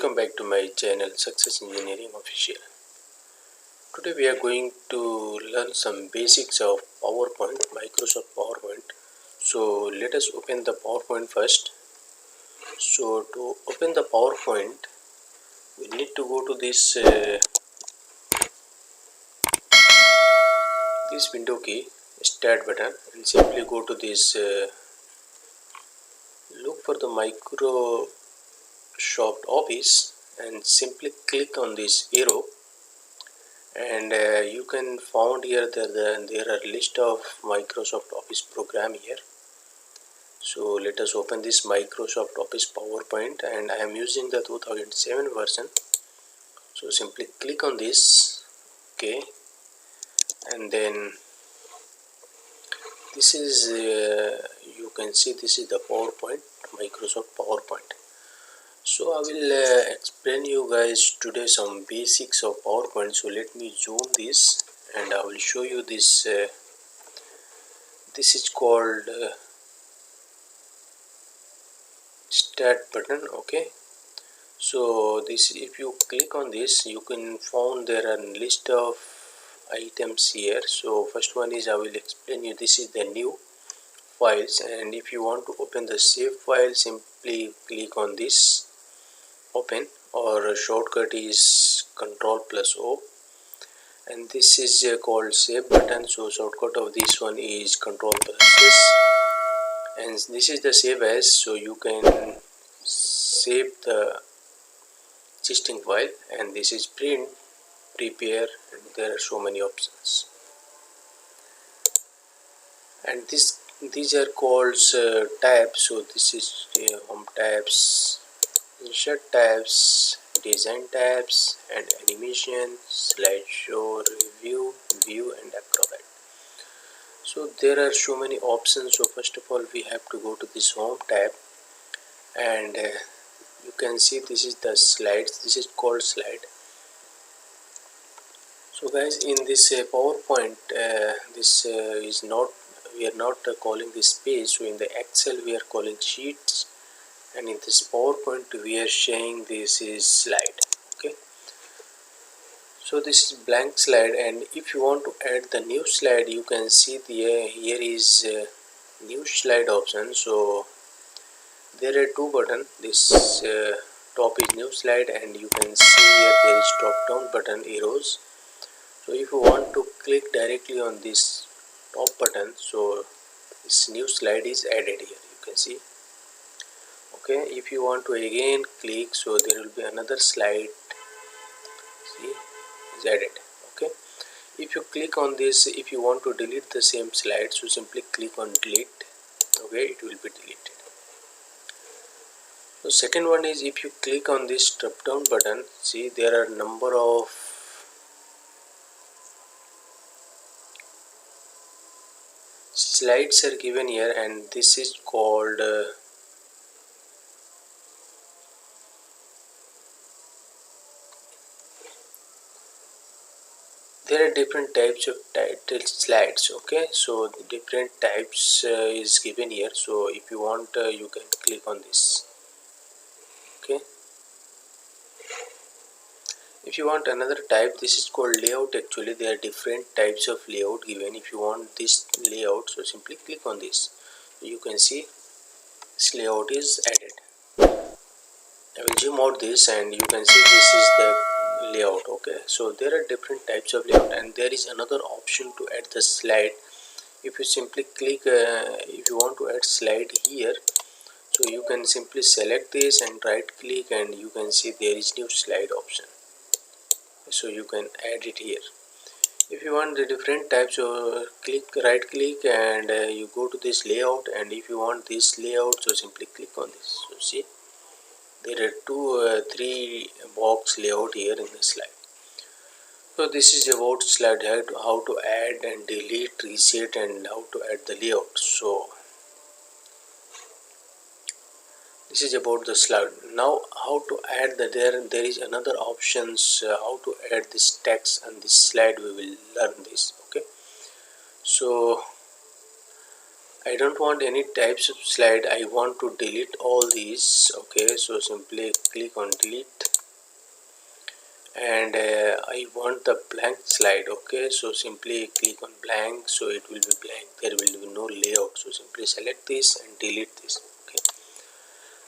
Welcome back to my channel Success Engineering Official. Today we are going to learn some basics of PowerPoint, Microsoft PowerPoint. So let us open the PowerPoint first. So to open the PowerPoint, we need to go to this window key, Start button, and simply go to this. Look for the Microsoft Office and simply click on this arrow. And you can found here there are list of Microsoft Office program here. So let us open this Microsoft Office PowerPoint, and I am using the 2007 version. So simply click on this, okay, and then this is you can see this is the PowerPoint, Microsoft PowerPoint. So I will explain you guys today some basics of PowerPoint. So let me zoom this and I will show you this. This is called Start button. Okay, so this, if you click on this, you can find there are a list of items here. So first one is, I will explain you, this is the new files, and if you want to open the save file, simply click on this open, or shortcut is Ctrl+O, and this is called save button. So shortcut of this one is Ctrl+S, and this is the save as. So you can save the existing file, and this is print, prepare, and there are so many options. And these are called tabs. So this is home tabs, insert tabs, design tabs, and animation, slideshow, review, view, and acrobat. So there are so many options. So first of all, we have to go to this home tab, and you can see this is the slides. This is called slide. So guys, in this PowerPoint, this is not, we are not calling this page. So in the Excel we are calling sheets, and in this PowerPoint we are saying this is slide. Okay, so this is blank slide, and if you want to add the new slide, you can see the here is new slide option. So there are two buttons. This top is new slide, and you can see here there is top down button arrows. So if you want to click directly on this top button, so this new slide is added here, you can see. Okay, if you want to again click, so there will be another slide, see, is added. Okay, if you click on this, if you want to delete the same slide, so simply click on delete. Okay, it will be deleted. So second one is, if you click on this drop down button, see there are number of slides are given here, and this is called there are different types of title slides. Okay, so the different types is given here. So if you want, you can click on this. Okay, if you want another type, this is called layout. Actually there are different types of layout given. If you want this layout, so simply click on this. You can see this layout is added. I will zoom out this, and you can see this is the layout. Okay, so there are different types of layout, and there is another option to add the slide. If you simply click, if you want to add slide here, so you can simply select this and right click, and you can see there is new slide option. So you can add it here. If you want the different types, so click, right click, and you go to this layout, and if you want this layout, so simply click on this. So see, there are three box layout here in the slide. So this is about slide, how to add and delete, reset, and how to add the layout. So this is about the slide. Now how to add the there is another options, how to add this text and this slide. We will learn this. Okay, so I don't want any types of slide, I want to delete all these. Okay, so simply click on delete. and I want the blank slide. Okay, so simply click on blank, so it will be blank, there will be no layout. So simply select this and delete this. Okay,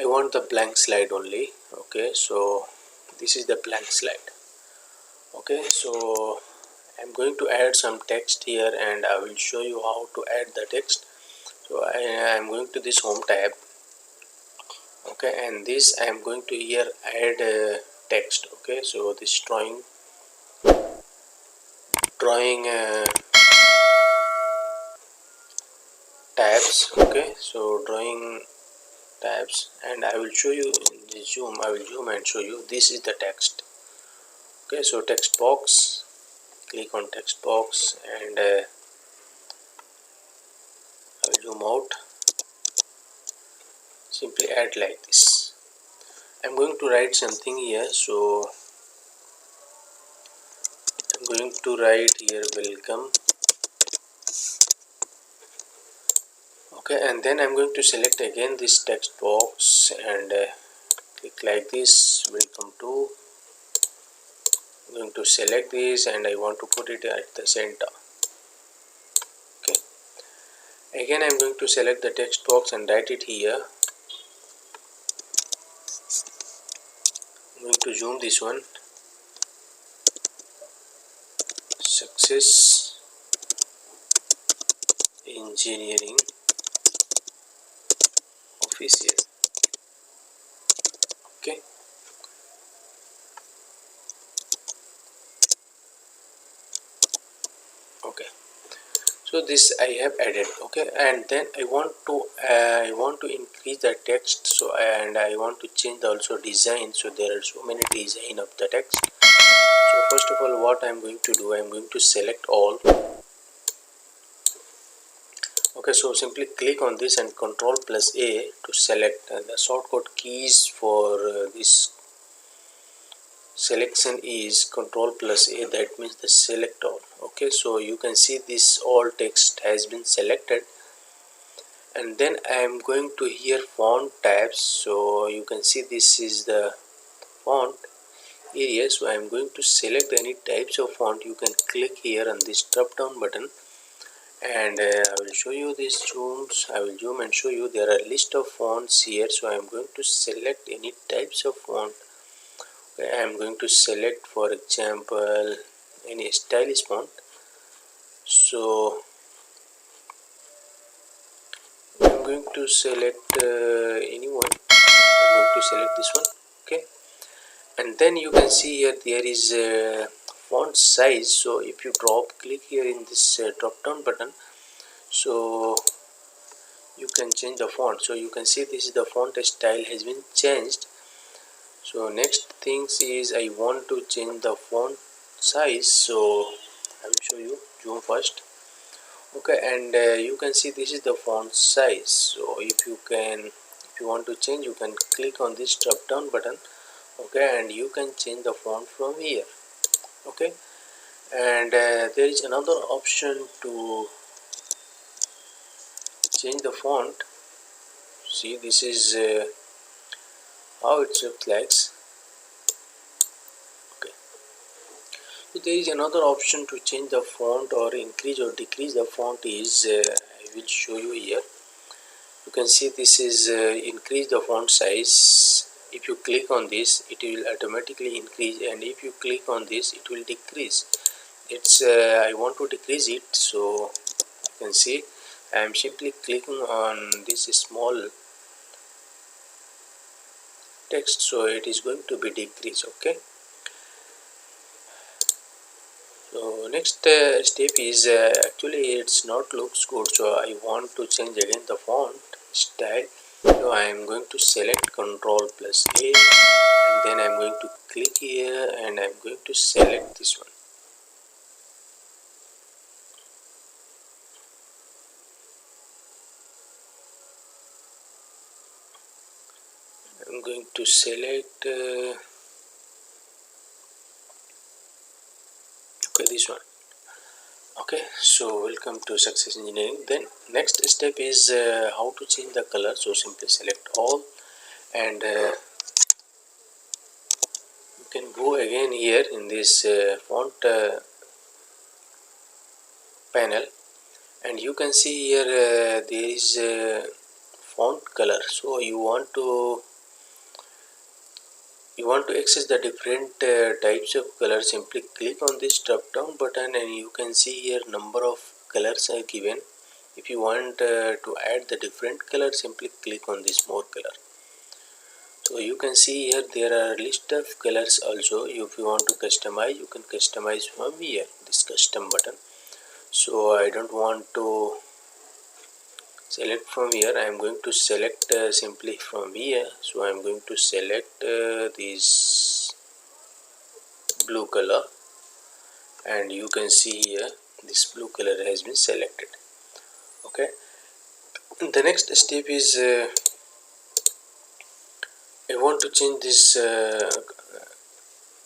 I want the blank slide only. Okay, so this is the blank slide. Okay, so I'm going to add some text here and I will show you how to add the text. So I am going to this home tab. Okay, and this I am going to here add text. Okay, so this drawing tabs. Okay, so drawing tabs, and I will show you in the zoom. I will zoom and show you this is the text. Okay, so text box, click on text box and I will zoom out. Simply add like this. I'm going to write something here, so I'm going to write here welcome. Okay, and then I'm going to select again this text box and click like this, welcome to. I'm going to select this and I want to put it at the center. Okay, again I'm going to select the text box and write it here. I'm going to zoom this one. Success Engineering Official. Okay, okay, so this I have added. Okay, and then I want to increase the text, so and I want to change also design. So there are so many design of the text. So first of all, what I'm going to do, I'm going to select all. Okay, so simply click on this and Control plus A to select. The shortcut keys for this selection is Control plus A, that means the select all. Okay, so you can see this all text has been selected, and then I am going to here font tabs. So you can see this is the font area, so I am going to select any types of font. You can click here on this drop down button and I will show you these zooms. I will zoom and show you there are a list of fonts here, so I am going to select any types of font. Okay, I am going to select for example any stylish font, so I am going to select anyone. I am going to select this one. Okay, and then you can see here there is a font size. So if you click here in this drop down button, so you can change the font. So you can see this is the font style has been changed. So next things is I want to change the font size, so I will show you. Zoom first. Okay, and you can see this is the font size. So if you want to change, you can click on this drop down button. Okay, and you can change the font from here. Okay, and there is another option to change the font. See, this is how it looks like. Okay, so there is another option to change the font or increase or decrease the font is I will show you here. You can see this is increase the font size. If you click on this, it will automatically increase, and if you click on this, it will decrease. It's I want to decrease it, so you can see I am simply clicking on this small text, so it is going to be decreased. Okay, so next step is actually it's not looks good, so I want to change again the font style. So I am going to select Control plus A and then I am going to click here and I am going to select this one. I am going to select okay, this one. Okay, so welcome to Success Engineering. Then next step is how to change the color. So simply select all and can go again here in this font panel, and you can see here there is font color. So you want to access the different types of colors. Simply click on this drop down button and you can see here number of colors are given. If you want to add the different color, simply click on this more color. So you can see here there are list of colors also. If you want to customize, you can customize from here, this custom button. So I don't want to select from here. I am going to select simply from here. So I am going to select this blue color, and you can see here this blue color has been selected. Okay, the next step is I want to change this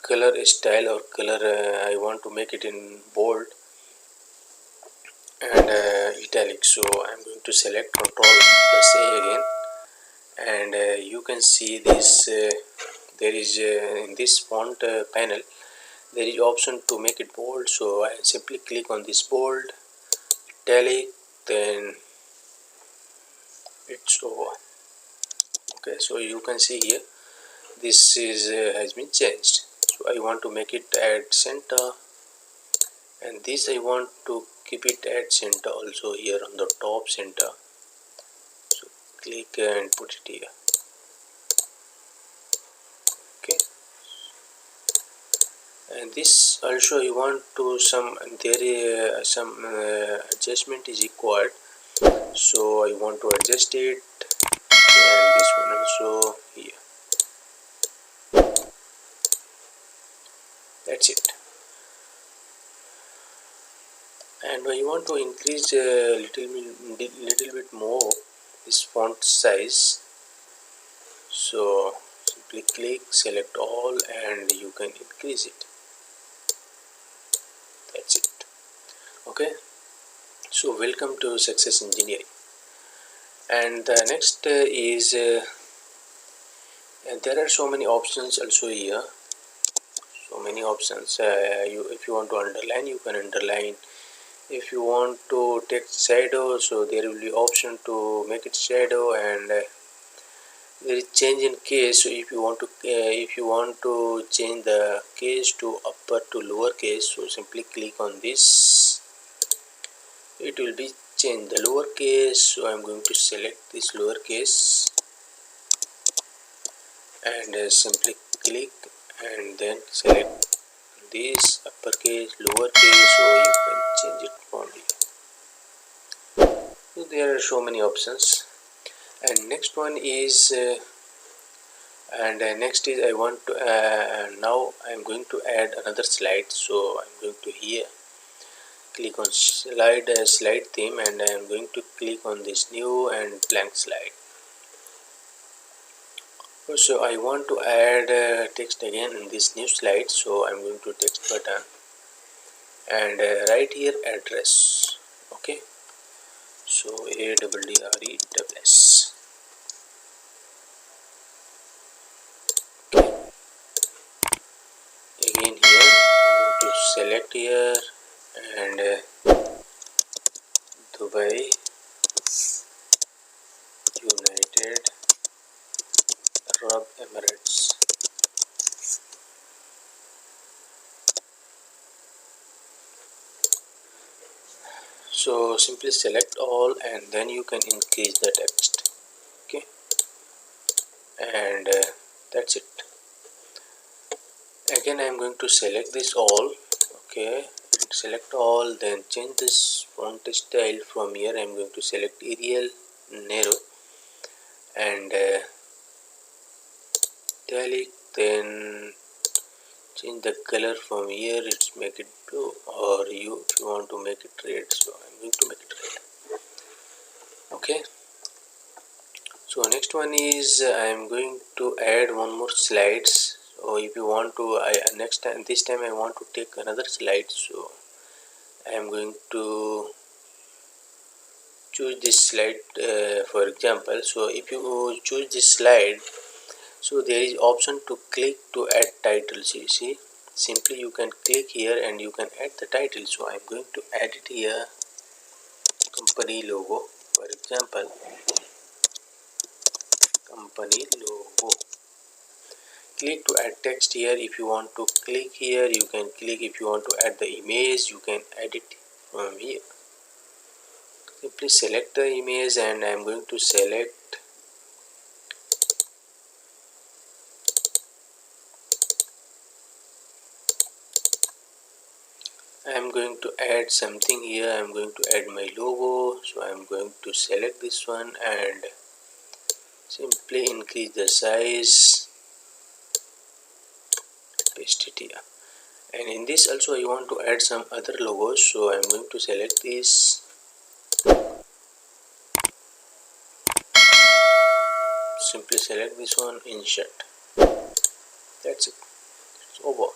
color style or color. I want to make it in bold and italic. So I'm going to select Ctrl plus A again, and you can see this there is in this font panel there is option to make it bold. So I simply click on this bold, italic, then it's over. Okay, so you can see here this is has been changed. So I want to make it at center, and this I want to keep it at center also here on the top center. So click and put it here. Okay, and this also you want to some adjustment is required. So I want to adjust it, and this one also here. That's it. And I want to increase a little bit more this font size. So simply click, select all, and you can increase it. That's it. Okay, so welcome to Success Engineering. And the next is there are so many options also here. So many options. If you want to underline, you can underline. If you want to take shadow, so there will be option to make it shadow, and there is change in case. So if you want to change the case to upper to lower case, so simply click on this. It will be change the lower case. So I'm going to select this lower case and simply click, and then select this uppercase, lowercase, so you can change it from here. So there are so many options. And next one is next is I want to now I'm going to add another slide. So I'm going to here click on slide theme, and I am going to click on this new and blank slide. So I want to add text again in this new slide. So I'm going to text button and write here address. Okay, so ADDRESS. Okay, again here I'm going to select here and Dubai, United Arab Emirates. So simply select all, and then you can increase the text. Okay, and that's it. Again I am going to select this all. Okay, and select all, then change this font style. From here I am going to select Arial, narrow, and italic, then change the color. From here it's make it blue, or if you want to make it red, so I'm going to make it red. Okay, so next one is I am going to add one more slides. So if you want to, this time I want to take another slide. So I am going to choose this slide for example. So if you choose this slide, So there is option to click to add titles. You see, simply you can click here and you can add the title. So I'm going to add it here, company logo, for example, company logo. Click to add text here. If you want to click here, you can click. If you want to add the image, you can add it from here. Simply select the image and I am going to select I am going to add something here. I am going to add my logo. So I am going to select this one and simply increase the size, paste it here. And in this also I want to add some other logos. So I am going to select this, simply select this one, insert. That's it, it's over.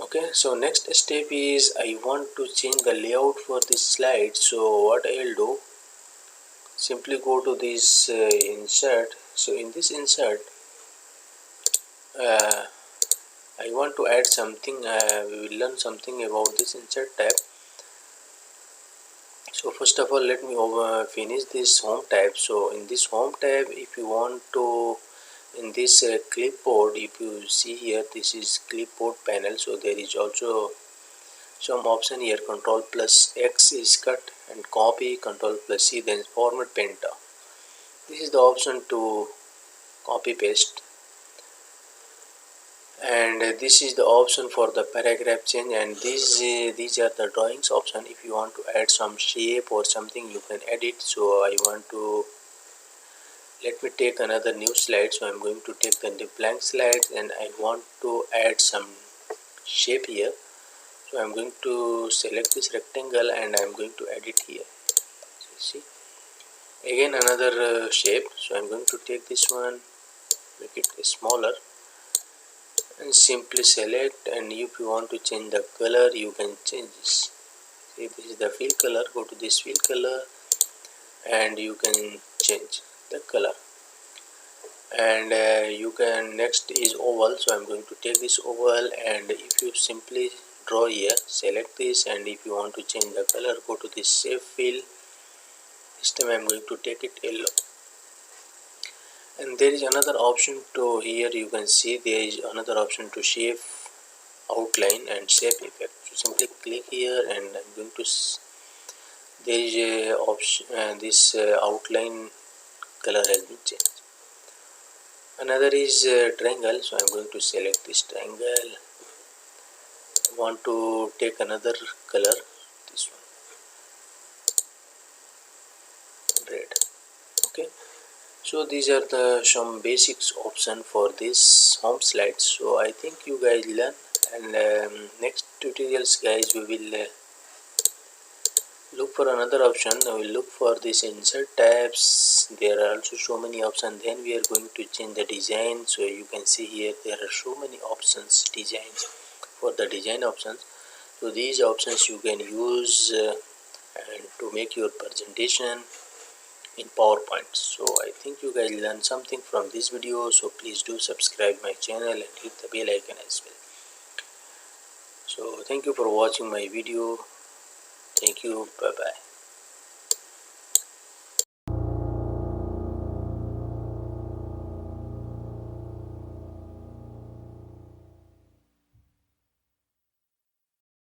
Okay, so next step is I want to change the layout for this slide. So what I will do, simply go to this insert. So in this insert I want to add something. We will learn something about this insert tab. So first of all, let me finish this home tab. So in this home tab, if you want to, in this clipboard, if you see here, this is clipboard panel. So there is also some option here. Control plus X is cut and copy, control plus C, then format penta. This is the option to copy paste, and this is the option for the paragraph change, and these are the drawings option. If you want to add some shape or something, you can edit. So I want to, let me take another new slide. So I'm going to take the blank slide and I want to add some shape here. So I'm going to select this rectangle and I'm going to edit here. So see, again another shape. So I'm going to take this one, make it smaller, and simply select. And if you want to change the color, you can change this. See, this is the fill color. Go to this fill color and you can change the color. And you can, next is oval. So I'm going to take this oval, and if you simply draw here, select this, and if you want to change the color, go to this shape fill. This time I'm going to take it yellow. And there is another option to, here you can see there is another option to shape outline and shape effect. So simply click here and I'm going to, there is a option, this outline color has been changed. Another is triangle. So I'm going to select this triangle. I want to take another color, this one, red. Okay, so these are the some basics option for this home slide. So I think you guys learn, and next tutorials guys we will look for another option. I will look for this insert tabs. There are also so many options. Then we are going to change the design. So you can see here there are so many options, designs for the design options. So these options you can use and to make your presentation in PowerPoint. So I think you guys learned something from this video. So please do subscribe my channel and hit the bell icon as well. So thank you for watching my video. Thank you. Bye bye.